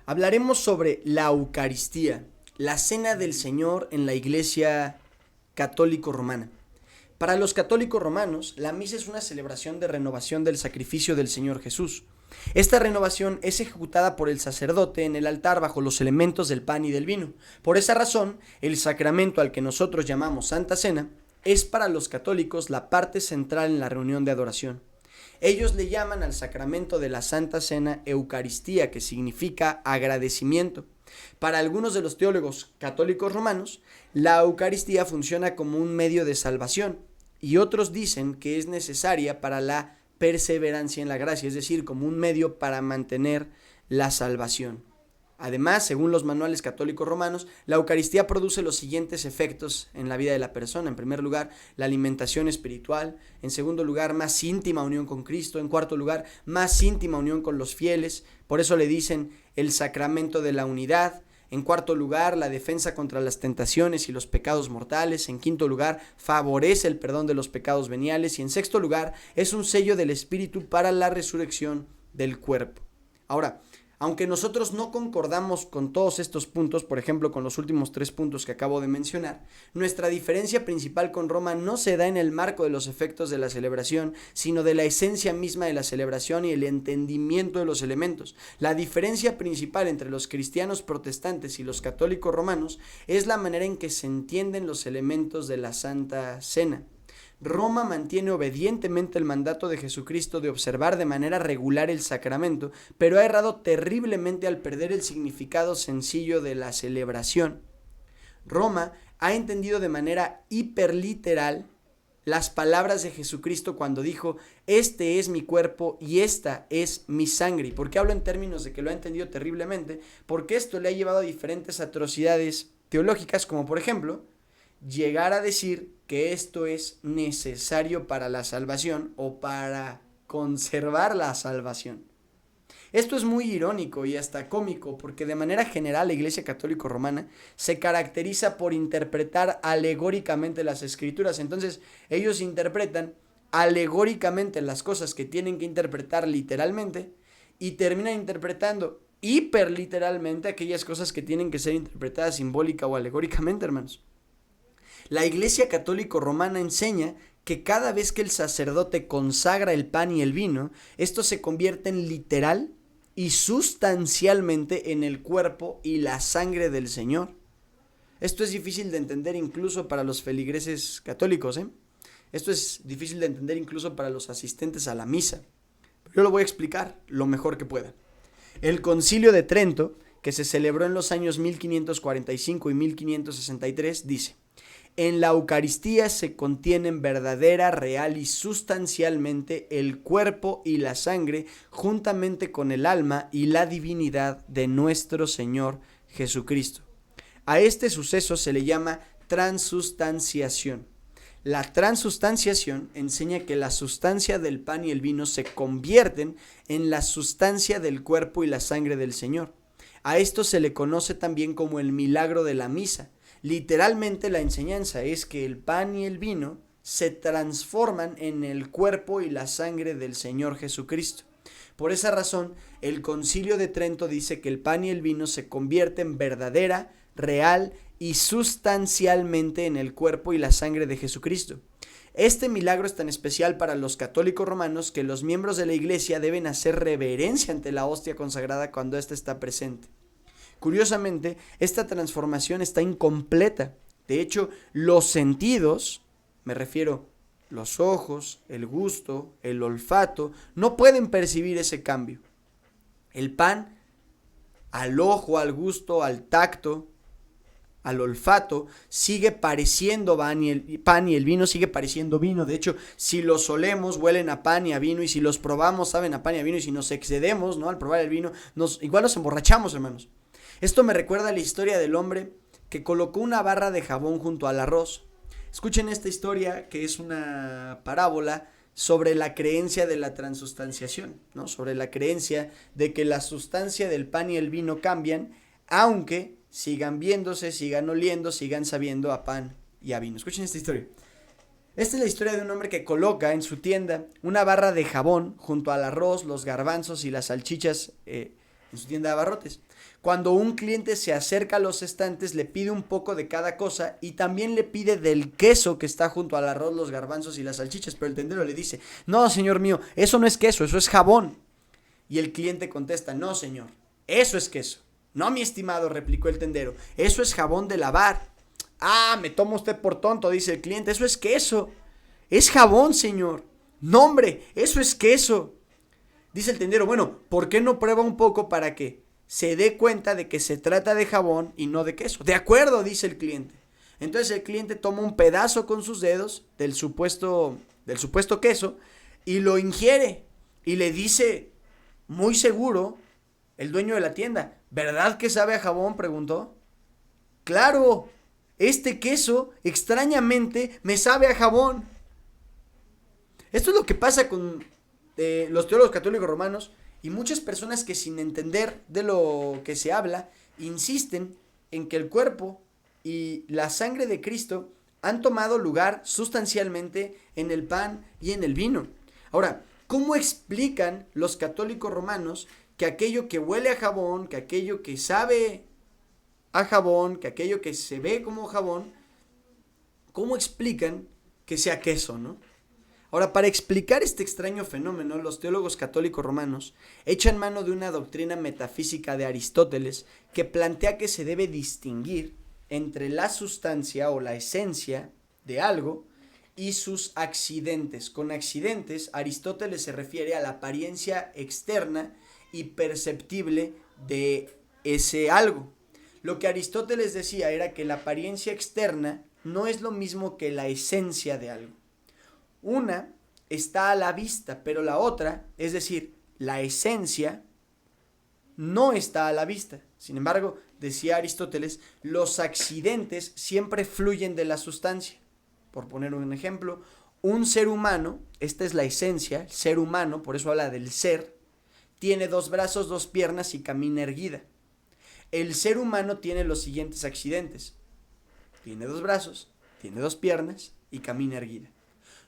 Hablaremos sobre la Eucaristía, la Cena del Señor en la Iglesia Católico Romana. Para los católicos romanos, la misa es una celebración de renovación del sacrificio del Señor Jesús. Esta renovación es ejecutada por el sacerdote en el altar bajo los elementos del pan y del vino. Por esa razón, el sacramento al que nosotros llamamos Santa Cena es para los católicos la parte central en la reunión de adoración. Ellos le llaman al sacramento de la Santa Cena Eucaristía, que significa agradecimiento. Para algunos de los teólogos católicos romanos, la Eucaristía funciona como un medio de salvación, y otros dicen que es necesaria para la perseverancia en la gracia, es decir, como un medio para mantener la salvación. Además, según los manuales católicos romanos, la Eucaristía produce los siguientes efectos en la vida de la persona. En primer lugar, la alimentación espiritual. En segundo lugar, más íntima unión con Cristo. En cuarto lugar, más íntima unión con los fieles. Por eso le dicen el sacramento de la unidad. En cuarto lugar, la defensa contra las tentaciones y los pecados mortales. En quinto lugar, favorece el perdón de los pecados veniales. Y en sexto lugar, es un sello del Espíritu para la resurrección del cuerpo. Ahora, aunque nosotros no concordamos con todos estos puntos, por ejemplo con los últimos 3 puntos que acabo de mencionar, nuestra diferencia principal con Roma no se da en el marco de los efectos de la celebración, sino de la esencia misma de la celebración y el entendimiento de los elementos. La diferencia principal entre los cristianos protestantes y los católicos romanos es la manera en que se entienden los elementos de la Santa Cena. Roma mantiene obedientemente el mandato de Jesucristo de observar de manera regular el sacramento, pero ha errado terriblemente al perder el significado sencillo de la celebración. Roma ha entendido de manera hiperliteral las palabras de Jesucristo cuando dijo: este es mi cuerpo y esta es mi sangre. ¿Por qué hablo en términos de que lo ha entendido terriblemente? Porque esto le ha llevado a diferentes atrocidades teológicas, como por ejemplo llegar a decir que esto es necesario para la salvación o para conservar la salvación. Esto es muy irónico y hasta cómico, porque de manera general la Iglesia Católica Romana se caracteriza por interpretar alegóricamente las Escrituras. Entonces ellos interpretan alegóricamente las cosas que tienen que interpretar literalmente y terminan interpretando hiperliteralmente aquellas cosas que tienen que ser interpretadas simbólica o alegóricamente, hermanos. La Iglesia Católica Romana enseña que cada vez que el sacerdote consagra el pan y el vino, estos se convierten literal y sustancialmente en el cuerpo y la sangre del Señor. Esto es difícil de entender incluso para los feligreses católicos, Esto es difícil de entender incluso para los asistentes a la misa. Pero yo lo voy a explicar lo mejor que pueda. El Concilio de Trento, que se celebró en los años 1545 y 1563, dice: en la Eucaristía se contienen verdadera, real y sustancialmente el cuerpo y la sangre, juntamente con el alma y la divinidad de nuestro Señor Jesucristo. A este suceso se le llama transustanciación. La transustanciación enseña que la sustancia del pan y el vino se convierten en la sustancia del cuerpo y la sangre del Señor. A esto se le conoce también como el milagro de la misa. Literalmente la enseñanza es que el pan y el vino se transforman en el cuerpo y la sangre del Señor Jesucristo. Por esa razón, el Concilio de Trento dice que el pan y el vino se convierten verdadera, real y sustancialmente en el cuerpo y la sangre de Jesucristo. Este milagro es tan especial para los católicos romanos que los miembros de la Iglesia deben hacer reverencia ante la hostia consagrada cuando ésta está presente. Curiosamente, esta transformación está incompleta. De hecho, los sentidos, me refiero los ojos, el gusto, el olfato, no pueden percibir ese cambio. El pan, al ojo, al gusto, al tacto, al olfato, sigue pareciendo pan y el vino sigue pareciendo vino. De hecho, si los olemos, huelen a pan y a vino, y si los probamos, saben a pan y a vino, y si nos excedemos, ¿no?, al probar el vino, igual nos emborrachamos, hermanos. Esto me recuerda a la historia del hombre que colocó una barra de jabón junto al arroz. Escuchen esta historia, que es una parábola sobre la creencia de la transustanciación, ¿no? Sobre la creencia de que la sustancia del pan y el vino cambian, aunque sigan viéndose, sigan oliendo, sigan sabiendo a pan y a vino. Escuchen esta historia. Esta es la historia de un hombre que coloca en su tienda una barra de jabón junto al arroz, los garbanzos y las salchichas en su tienda de abarrotes. Cuando un cliente se acerca a los estantes, le pide un poco de cada cosa y también le pide del queso que está junto al arroz, los garbanzos y las salchichas. Pero el tendero le dice: no, señor mío, eso no es queso, eso es jabón. Y el cliente contesta: no, señor, eso es queso. No, mi estimado, replicó el tendero, eso es jabón de lavar. Ah, me toma usted por tonto, dice el cliente, eso es queso. Es jabón, señor. No, hombre, eso es queso. Dice el tendero: bueno, ¿por qué no prueba un poco para que se dé cuenta de que se trata de jabón y no de queso? De acuerdo, dice el cliente. Entonces el cliente toma un pedazo con sus dedos del supuesto queso y lo ingiere. Y le dice, muy seguro, el dueño de la tienda: ¿verdad que sabe a jabón?, preguntó. Claro, este queso extrañamente me sabe a jabón. Esto es lo que pasa con los teólogos católicos romanos y muchas personas que, sin entender de lo que se habla, insisten en que el cuerpo y la sangre de Cristo han tomado lugar sustancialmente en el pan y en el vino. Ahora, ¿cómo explican los católicos romanos que aquello que huele a jabón, que aquello que sabe a jabón, que aquello que se ve como jabón, cómo explican que sea queso, no? Ahora, para explicar este extraño fenómeno, los teólogos católicos romanos echan mano de una doctrina metafísica de Aristóteles que plantea que se debe distinguir entre la sustancia o la esencia de algo y sus accidentes. Con accidentes, Aristóteles se refiere a la apariencia externa y perceptible de ese algo. Lo que Aristóteles decía era que la apariencia externa no es lo mismo que la esencia de algo. Una está a la vista, pero la otra, es decir, la esencia, no está a la vista. Sin embargo, decía Aristóteles, los accidentes siempre fluyen de la sustancia. Por poner un ejemplo, un ser humano, esta es la esencia, el ser humano, por eso habla del ser, tiene 2 brazos, 2 piernas y camina erguida. El ser humano tiene los siguientes accidentes: tiene 2 brazos, tiene 2 piernas y camina erguida.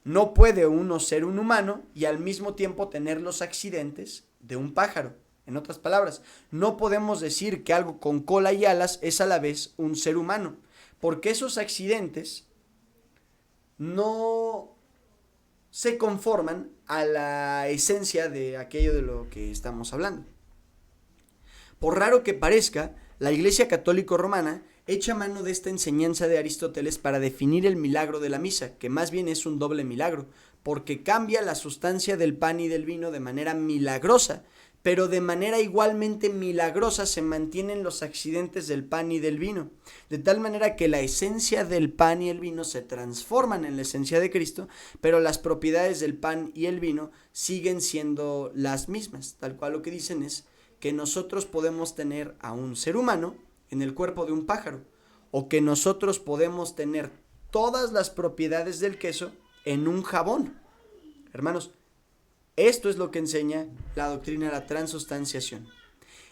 No puede uno ser un humano y al mismo tiempo tener los accidentes de un pájaro. En otras palabras, no podemos decir que algo con cola y alas es a la vez un ser humano, porque esos accidentes no se conforman a la esencia de aquello de lo que estamos hablando. Por raro que parezca, la Iglesia Católica Romana echa mano de esta enseñanza de Aristóteles para definir el milagro de la misa, que más bien es un doble milagro, porque cambia la sustancia del pan y del vino de manera milagrosa, pero de manera igualmente milagrosa se mantienen los accidentes del pan y del vino, de tal manera que la esencia del pan y el vino se transforman en la esencia de Cristo, pero las propiedades del pan y el vino siguen siendo las mismas. Tal cual lo que dicen es que nosotros podemos tener a un ser humano en el cuerpo de un pájaro, o que nosotros podemos tener todas las propiedades del queso en un jabón. Hermanos, esto es lo que enseña la doctrina de la transustanciación.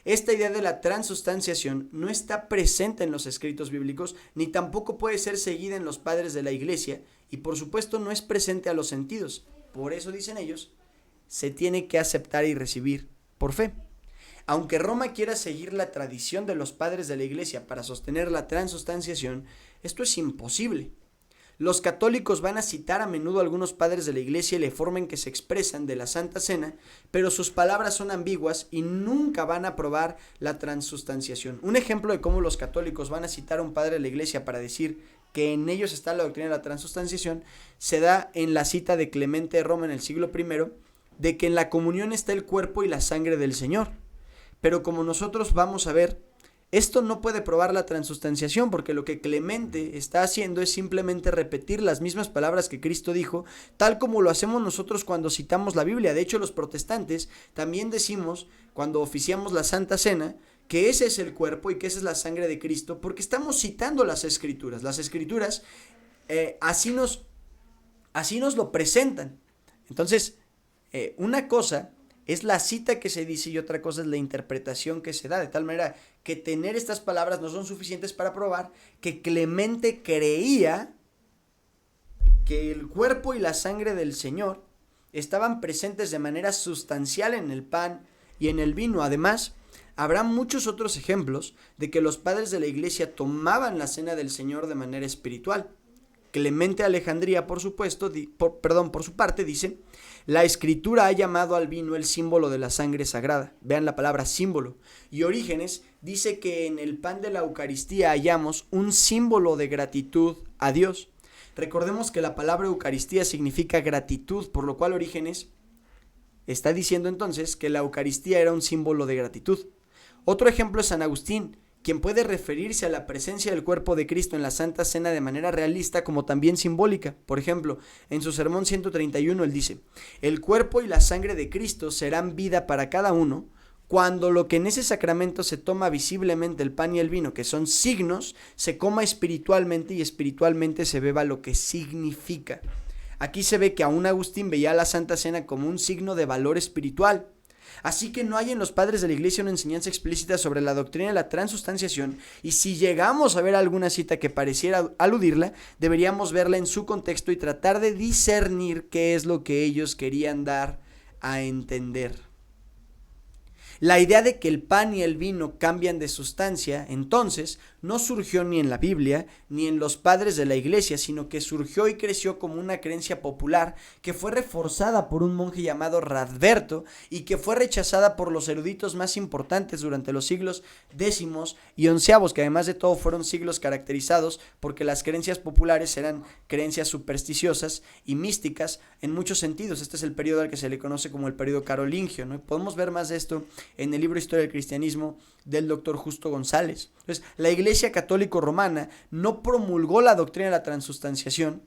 Esta idea de la transustanciación no está presente en los escritos bíblicos, ni tampoco puede ser seguida en los padres de la iglesia, y por supuesto no es presente a los sentidos. Por eso, dicen ellos, se tiene que aceptar y recibir por fe. Aunque Roma quiera seguir la tradición de los padres de la iglesia para sostener la transustanciación, esto es imposible. Los católicos van a citar a menudo a algunos padres de la iglesia y la forma en que se expresan de la Santa Cena, pero sus palabras son ambiguas y nunca van a aprobar la transustanciación. Un ejemplo de cómo los católicos van a citar a un padre de la iglesia para decir que en ellos está la doctrina de la transustanciación se da en la cita de Clemente de Roma en el siglo I, de que en la comunión está el cuerpo y la sangre del Señor. Pero como nosotros vamos a ver, esto no puede probar la transustanciación, porque lo que Clemente está haciendo es simplemente repetir las mismas palabras que Cristo dijo, tal como lo hacemos nosotros cuando citamos la Biblia. De hecho, los protestantes también decimos, cuando oficiamos la Santa Cena, que ese es el cuerpo y que esa es la sangre de Cristo, porque estamos citando las Escrituras. Las Escrituras así nos lo presentan. Entonces, una cosa es la cita que se dice y otra cosa es la interpretación que se da, de tal manera que tener estas palabras no son suficientes para probar que Clemente creía que el cuerpo y la sangre del Señor estaban presentes de manera sustancial en el pan y en el vino. Además, Habrá muchos otros ejemplos de que los padres de la iglesia tomaban la cena del Señor de manera espiritual. Clemente de Alejandría, por su parte, dice: la Escritura ha llamado al vino el símbolo de la sangre sagrada. Vean la palabra símbolo. Y Orígenes dice que en el pan de la Eucaristía hallamos un símbolo de gratitud a Dios. Recordemos que la palabra Eucaristía significa gratitud, por lo cual Orígenes está diciendo entonces que la Eucaristía era un símbolo de gratitud. Otro ejemplo es San Agustín, quien puede referirse a la presencia del cuerpo de Cristo en la Santa Cena de manera realista como también simbólica. Por ejemplo, en su sermón 131 él dice: el cuerpo y la sangre de Cristo serán vida para cada uno cuando lo que en ese sacramento se toma visiblemente, el pan y el vino, que son signos, se coma espiritualmente y espiritualmente se beba lo que significa. Aquí se ve que aún Agustín veía la Santa Cena como un signo de valor espiritual. Así que no hay en los padres de la iglesia una enseñanza explícita sobre la doctrina de la transustanciación, y si llegamos a ver alguna cita que pareciera aludirla, deberíamos verla en su contexto y tratar de discernir qué es lo que ellos querían dar a entender. La idea de que el pan y el vino cambian de sustancia, entonces, no surgió ni en la Biblia ni en los padres de la iglesia, sino que surgió y creció como una creencia popular que fue reforzada por un monje llamado Radberto y que fue rechazada por los eruditos más importantes durante los siglos X y XI, que además de todo fueron siglos caracterizados porque las creencias populares eran creencias supersticiosas y místicas en muchos sentidos. Este es el periodo al que se le conoce como el periodo carolingio, ¿no? Podemos ver más de esto en el libro Historia del Cristianismo del doctor Justo González. Entonces, la Iglesia Católica Romana no promulgó la doctrina de la transustanciación,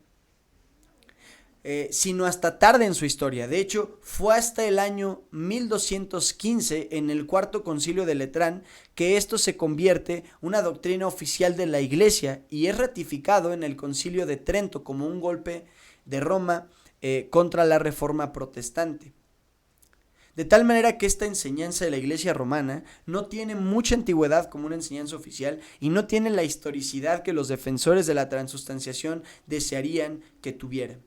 sino hasta tarde en su historia. De hecho, fue hasta el año 1215, en el Cuarto Concilio de Letrán, que esto se convierte una doctrina oficial de la Iglesia y es ratificado en el Concilio de Trento como un golpe de Roma contra la Reforma protestante. De tal manera que esta enseñanza de la Iglesia romana no tiene mucha antigüedad como una enseñanza oficial y no tiene la historicidad que los defensores de la transustanciación desearían que tuviera.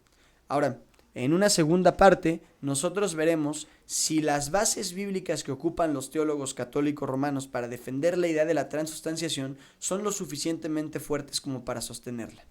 Ahora, en una segunda parte, nosotros veremos si las bases bíblicas que ocupan los teólogos católicos romanos para defender la idea de la transustanciación son lo suficientemente fuertes como para sostenerla.